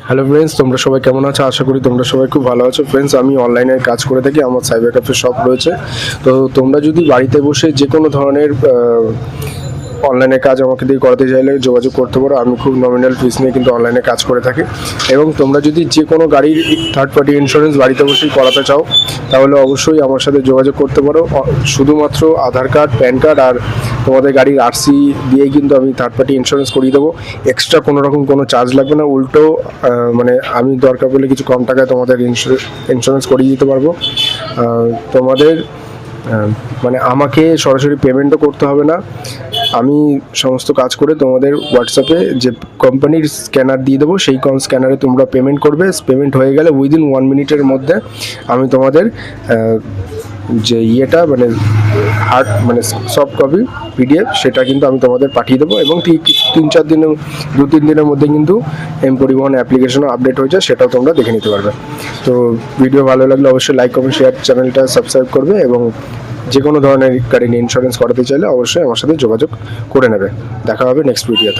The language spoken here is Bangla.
হ্যালো ফ্রেন্ডস, তোমরা সবাই কেমন আছো? আশা করি তোমরা সবাই খুব ভালো আছো। ফ্রেন্ডস, আমি অনলাইনের কাজ করে থাকি, আমার সাইবার ক্যাফে শপ রয়েছে। তো তোমরা যদি বাড়িতে বসে যে কোনো ধরনের অনলাইনে কাজ আমাকে দিয়ে করাতে চাইলে যোগাযোগ করতে পারো। আমি খুব নমিনাল ফিস নিয়ে কিন্তু অনলাইনে কাজ করে থাকি। এবং তোমরা যদি যে কোনো গাড়ির থার্ড পার্টি ইন্স্যুরেন্স বাড়িতে বসেই করাতে চাও তাহলে অবশ্যই আমার সাথে যোগাযোগ করতে পারো। শুধুমাত্র আধার কার্ড, প্যান কার্ড আর তোমাদের গাড়ির আরসি দিয়েই কিন্তু আমি থার্ড পার্টি ইন্স্যুরেন্স করিয়ে দেবো। এক্সট্রা কোনো রকম কোনো চার্জ লাগবে না। উল্টো মানে আমি দরকার পড়লে কিছু কম টাকায় তোমাদের ইন্স্যুরেন্স করিয়ে দিতে পারবো। তোমাদের মানে আমাকে সরাসরি পেমেন্টও করতে হবে না। আমি সমস্ত কাজ করে তোমাদের হোয়াটসঅ্যাপে যে কোম্পানির স্ক্যানার দিয়ে দেবো, সেই স্ক্যানারে তোমরা পেমেন্ট করবে। পেমেন্ট হয়ে গেলে উইদিন 1 মিনিটের মধ্যে আমি তোমাদের যে ইয়েটা মানে হার্ড মানে সফট কপি পিডিএফ সেটা কিন্তু আমি তোমাদের পাঠিয়ে দেবো। এবং 2-3 দিনের মধ্যে কিন্তু পরিবহন অ্যাপ্লিকেশনও আপডেট হয়ে যায়, সেটাও তোমরা দেখে নিতে পারবে। তো ভিডিও ভালো লাগলে অবশ্যই লাইক, কমেন্ট, শেয়ার, চ্যানেলটা সাবস্ক্রাইব করবে। এবং যে কোনো ধরনের গাড়ি ইন্স্যুরেন্স করাতে চাইলে অবশ্যই আমার সাথে যোগাযোগ করে নেবে। দেখা হবে নেক্সট ভিডিওতে।